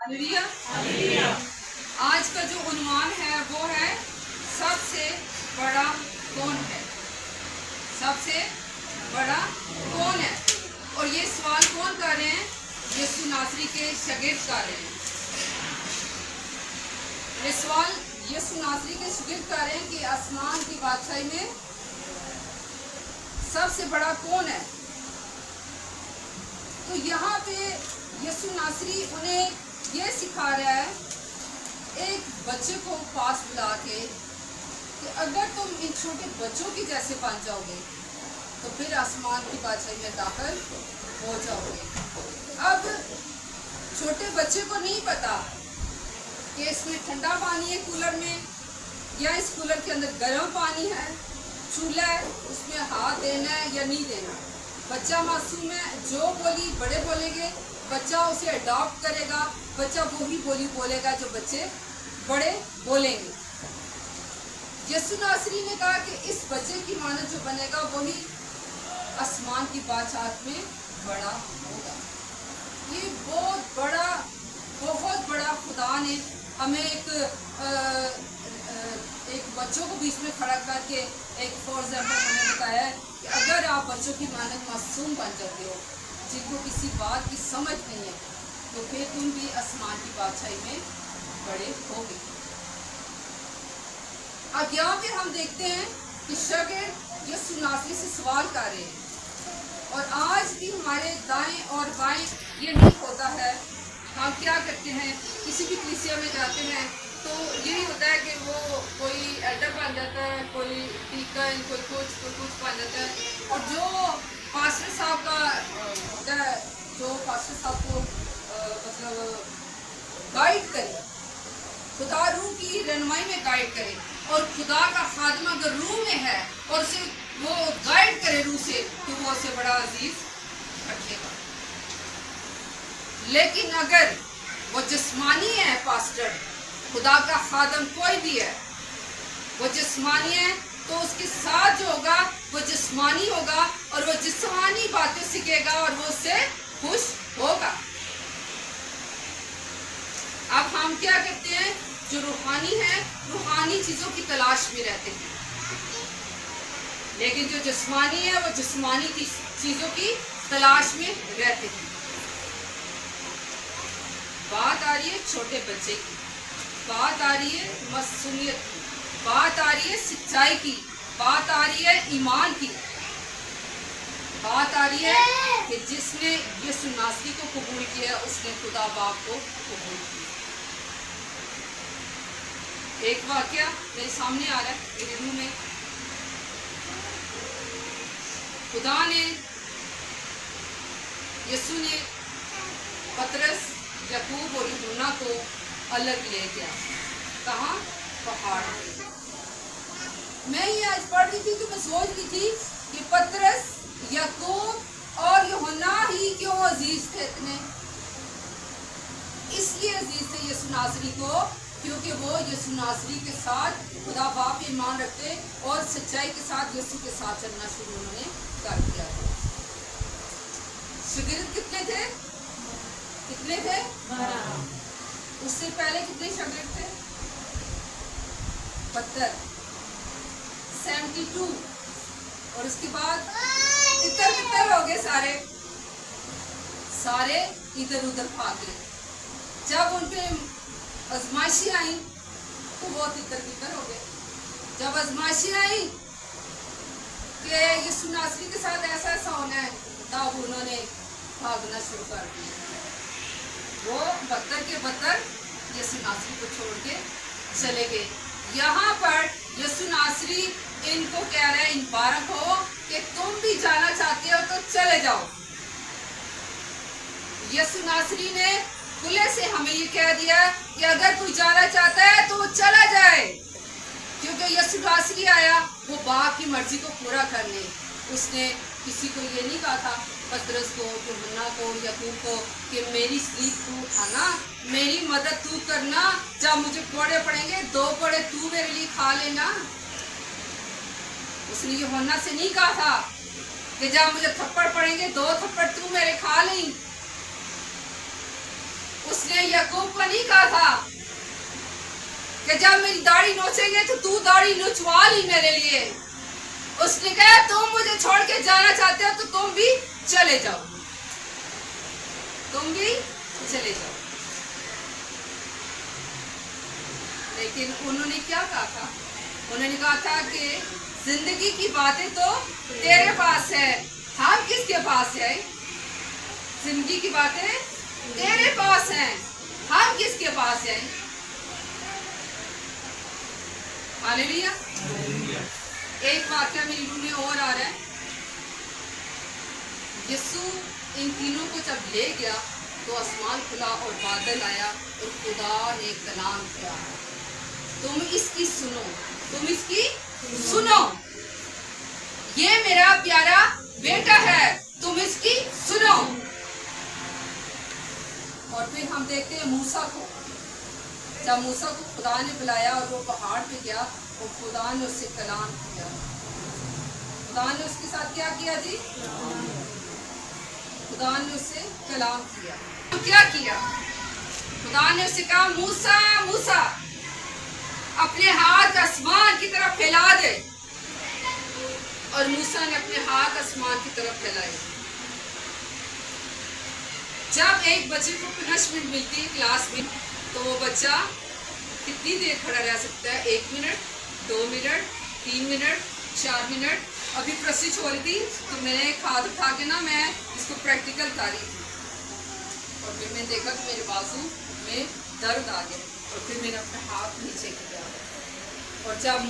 Hallelujah. आज का जो उन्वान है वो है सबसे बड़ा कौन है। सबसे बड़ा कौन है। और ये सवाल कौन कर रहे हैं? यीशु नासरी के शागिर्द कर रहे हैं। ये सवाल यीशु नासरी के शागिर्द कर रहे हैं कि आसमान की बादशाही में सबसे बड़ा कौन है। तो यहाँ पे यीशु नासरी उन्हें ये सिखा रहा है एक बच्चे को पास बुला के कि अगर तुम इन छोटे बच्चों की जैसे बन जाओगे तो फिर आसमान की बादशाही में दाखिल हो जाओगे। अब छोटे बच्चे को नहीं पता कि इसमें ठंडा पानी है कूलर में या इस कूलर के अंदर गर्म पानी है, चूल्हा है, उसमें हाथ देना है या नहीं देना। बच्चा मासूम है, जो बोली बड़े बोलेंगे, बच्चा उसे अडॉप्ट करेगा, बच्चा वही बोली बोलेगा जो बच्चे बड़े बोलेंगे। यीशु नासरी ने कहा कि इस बच्चे की मानद जो बनेगा वही आसमान की बादशाहत में बड़ा होगा। ये बहुत बड़ा खुदा ने हमें एक बच्चों को बीच में खड़ा करके एक फॉर एग्जाम्पल हमें बताया है कि अगर आप बच्चों की मानद मासूम बन जाते हो जिनको किसी बात की समझ नहीं है तो फिर तुम भी आसमान की बादशाही में बड़े होगे। अब यहाँ पे हम देखते हैं कि शागिर्द यीशु नासरी से सवाल कर रहे हैं और आज भी हमारे दाएं और बाएं ये नहीं होता है। हम क्या करते हैं, किसी भी कलीसिया में जाते हैं तो यही होता है कि वो कोई एल्डर बन जाता है, कोई डीकन, कोई कुछ बन जाता है और जो पास्टर साहब का होता है, जो पास्टर साहब को मतलब गाइड करे, खुदा रूह की रहनुमाई में गाइड करे और खुदा का खादमा अगर रूह में है और उसे वो गाइड करे रूह से तो वो उसे बड़ा अजीज रखेगा। लेकिन अगर वो जिस्मानी है, पास्टर खुदा का खादम कोई भी है, वो जिस्मानी है तो उसके साथ जो होगा वो जिस्मानी होगा और वो जिस्मानी बातें सीखेगा और वो उससे खुश होगा। अब हम क्या करते हैं, जो रूहानी है रूहानी चीजों की तलाश में रहते हैं, लेकिन जो जिस्मानी है वो जिस्मानी की चीजों की तलाश में रहते हैं। बात आ रही है छोटे बच्चे की, बात आ रही है मासूमियत की, बात आ रही है सच्चाई की, बात आ रही है ईमान की, बात आ रही है कि जिसने यीशु नासरी को कबूल किया उसने खुदा बाप को कबूल किया। एक वाकया मेरे सामने आ रहा है मेरे रूह में। खुदा ने यीशु ने पतरस, याकूब और यूहन्ना को अलग ले गया। कहाँ? पहाड़ पे। मैं ये आज पढ़ रही थी तो मैं सोच रही थी कि पतरस, याकूब और यूहन्ना ही क्यों अजीज थे इतने। इसलिए अजीज थे यीशु नासरी को क्योंकि वो यीशु नासरी के साथ खुदा बाप ईमान रखते और सच्चाई के साथ यीशु के साथ चलना शुरू उन्होंने कर दिया था। शागिर्द कितने थे? कितने थे? 12। उससे पहले कितने शागिर्द थे? 72। 72 और उसके बाद इधर हो गए, सारे इधर उधर भाग गए। जब उन पे आजमाइशी आई तो वो तितर हो गए। जब आजमाइशी आई कि यीशु नासरी के साथ ऐसा होना है तब उन्होंने भागना शुरू कर दिया। वो 72 के 72 यीशु नासरी को छोड़ के चले गए। यहाँ पर यीशु नासरी इनको कह रहे हैं, इन 12 को कि तुम भी जाना चाहते हो तो चले जाओ। यीशु नासरी ने खुले से हमें ये कह दिया कि अगर कोई जाना चाहता है तो चला जाए, क्योंकि यीशु नासरी आया वो बाप की मर्जी को पूरा करने। उसने किसी को ये नहीं कहा था, पतरस को, यूहन्ना को, याकूब को, कि मेरी स्लीप तू उठाना, मेरी मदद तू करना, जब मुझे कोड़े पड़ेंगे 2 कोड़े तू मेरे लिए खा लेना। उसने यूहन्ना से नहीं कहा था कि जब मुझे थप्पड़ पड़ेंगे 2 थप्पड़ तू मेरे खा लें। उसने याकूब को नहीं कहा था कि जब मेरी दाढ़ी नोचेंगे तो तू दाढ़ी नोचवा ली मेरे लिए। उसने कहा तुम मुझे छोड़ के जाना चाहते हो तो तुम भी चले जाओ, तुम भी चले जाओ। लेकिन उन्होंने क्या कहा था? उन्होंने कहा था कि जिंदगी की बातें तो तेरे पास है, हम किसके पास है? जिंदगी की बातें तेरे पास हैं, हम किसके पास हैं? हालेलुया। एक वाक्य मेरी रूह में और आ रहा है। यीशु इन तीनों को जब ले गया तो आसमान खुला और बादल आया और खुदा ने कलाम किया, तुम इसकी सुनो, तुम इसकी सुनो, ये मेरा प्यारा बेटा है, तुम इसकी सुनो। और फिर हम देखते हैं मूसा को, जब मूसा को खुदा ने बुलाया और वो पहाड़ पे गया और खुदा ने उससे कलाम किया। खुदा ने उसके साथ क्या किया जी? खुदा ने उससे कलाम किया। तो क्या किया? खुदा ने उससे कहा मूसा मूसा अपने हाथ आसमान की तरफ फैला दे, और मूसा ने अपने हाथ आसमान की तरफ फैलाए। जब एक बच्चे को पनिशमेंट मिलती है क्लास में तो वो बच्चा कितनी देर खड़ा रह सकता है? 1 मिनट, 2 मिनट, 3 मिनट, 4 मिनट। अभी प्रोसेस हो रही थी तो मैंने एक हाथ उठा के ना मैं इसको प्रैक्टिकल कर रही थी, और फिर मैंने देखा कि मेरे बाजू में दर्द आ गया, और फिर मैंने अपना हाथ नीचे किया, और जब